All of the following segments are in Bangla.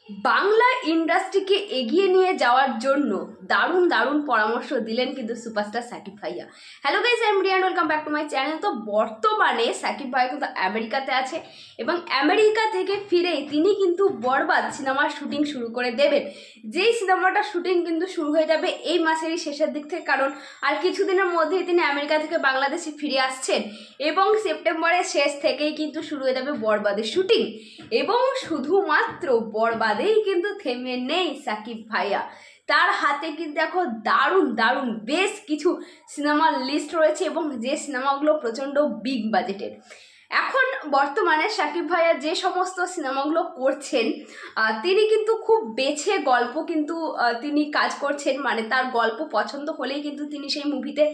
বাংলা ইন্ডাস্ট্রিকে এগিয়ে নিয়ে যাওয়ার জন্য দারুণ দারুণ পরামর্শ দিলেন কিন্তু সুপারস্টার সাকিব ভাইয়া। Hello guys, I am Riya and welcome back to my channel. তো বর্তমানে সাকিব ভাইয়া কিন্তু আমেরিকাতে আছে এবং আমেরিকা থেকে ফিরেই তিনি কিন্তু বরবাদ সিনেমার শুটিং শুরু করে দেবেন। যেই সিনেমাটা শুটিং কিন্তু শুরু হয়ে যাবে এই মাসেরই শেষের দিক থেকে, কারণ আর কিছুদিনের মধ্যেই তিনি আমেরিকা থেকে বাংলাদেশে ফিরে আসছেন এবং সেপ্টেম্বরের শেষ থেকেই কিন্তু শুরু হয়ে যাবে বরবাদের শুটিং। এবং শুধুমাত্র বরবাদেই কিন্তু থেমে নেই সাকিব ভাইয়া, তার হাতে কিন্তু দেখো দারুণ দারুণ বেশ কিছু সিনেমার লিস্ট রয়েছে এবং যে সিনেমাগুলো প্রচণ্ড বিগ বাজেটের। এখন বর্তমানে সাকিব ভাইয়া যে সমস্ত সিনেমাগুলো করছেন তিনি কিন্তু খুব বেছে গল্প কিন্তু তিনি কাজ করছেন, মানে তার গল্প পছন্দ হলেই কিন্তু তিনি সেই মুভিতে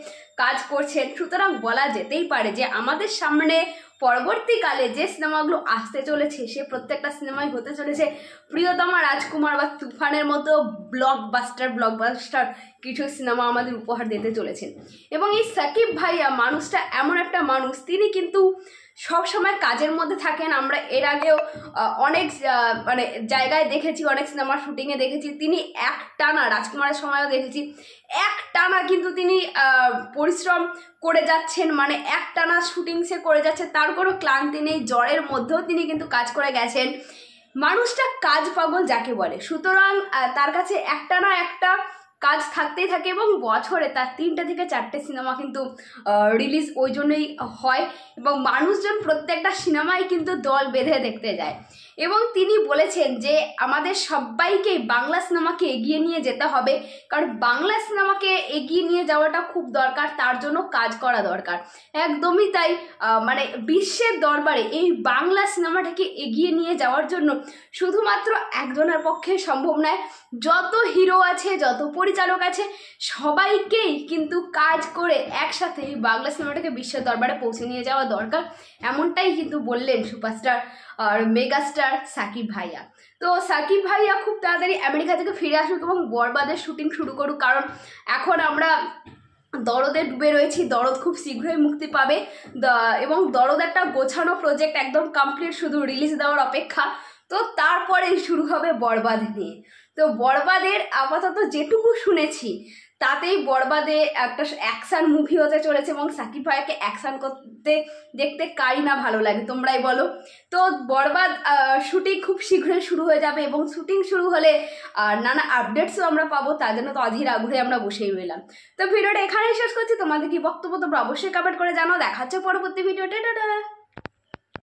কাজ করছেন। সুতরাং বলা যেতেই পারে যে আমাদের সামনে পরবর্তীকালে যে সিনেমাগুলো আসতে চলেছে সে প্রত্যেকটা সিনেমাই হতে চলেছে প্রিয়তমা রাজকুমার বা তুফানের মতো ব্লকবাস্টার কিছু সিনেমা আমাদের উপহার দিতে চলেছেন। এবং এই সাকিব ভাইয়া মানুষটা এমন একটা মানুষ, তিনি কিন্তু সবসময় কাজের মধ্যে থাকেন। আমরা এর আগেও অনেক মানে জায়গায় দেখেছি, অনেক সিনেমার শুটিংয়ে দেখেছি তিনি একটানা, রাজকুমারের সময়ও দেখেছি একটানা কিন্তু তিনি পরিশ্রম করে যাচ্ছেন, মানে একটানা শুটিং সে করে যাচ্ছে, তার কোনো ক্লান্তি নেই, জ্বরের মধ্যেও তিনি কিন্তু কাজ করে গেছেন। মানুষটা কাজ পাগল যাকে বলে। সুতরাং তার কাছে একটানা একটা কাজ থাকতেই থাকে এবং বছরে তার 3টে থেকে 4টে সিনেমা কিন্তু রিলিজ ওই জন্যই হয় এবং মানুষজন প্রত্যেকটা সিনেমাই কিন্তু দল বেঁধে দেখতে যায়। এবং তিনি বলেছেন যে আমাদের সবাইকেই বাংলা সিনেমাকে এগিয়ে নিয়ে যেতে হবে, কারণ বাংলা সিনেমাকে এগিয়ে নিয়ে যাওয়াটা খুব দরকার, তার জন্য কাজ করা দরকার। একদমই তাই, মানে বিশ্বের দরবারে এই বাংলা সিনেমাটাকে এগিয়ে নিয়ে যাওয়ার জন্য শুধুমাত্র একজনের পক্ষে সম্ভব নয়, যত হিরো আছে, যত পরিচালক আছে, সবাইকেই কিন্তু কাজ করে একসাথে এই বাংলা সিনেমাটাকে বিশ্বের দরবারে পৌঁছে নিয়ে যাওয়া দরকার। এমনটাই কিন্তু বললেন সুপারস্টার আর মেগাস্টার সাকিব ভাইয়া। তো সাকিব ভাইয়া খুব তাড়াতাড়ি আমেরিকা থেকে ফিরে আসুক এবং বরবাদের শুটিং শুরু করুক, কারণ এখন আমরা দরদে ডুবে রয়েছি। দরদ খুব শীঘ্রই মুক্তি পাবে এবং দরদ একটা গোছানো প্রজেক্ট, একদম কমপ্লিট, শুধু রিলিজ দেওয়ার অপেক্ষা। তো তারপরে শুরু হবে বরবাদ নিয়ে। তো বরবাদের আপাতত যেটুকু শুনেছি তাতেই বরবাদে একটা অ্যাকশান মুভি হতে চলেছে এবং সাকিব ভাইয়াকে অ্যাকশান করতে দেখতে কারই না ভালো লাগে, তোমরাই বলো। তো বরবাদ শুটিং খুব শীঘ্রই শুরু হয়ে যাবে এবং শুটিং শুরু হলে নানা আপডেটসও আমরা পাবো, তার জন্য তো অধীর আগ্রহে আমরা বসেই রইলাম। তো ভিডিওটা এখানেই শেষ করছি। তোমাদের কি বক্তব্য তোমরা অবশ্যই কমেন্ট করে জানাও। দেখা হচ্ছে পরবর্তী ভিডিওতে। টাটা।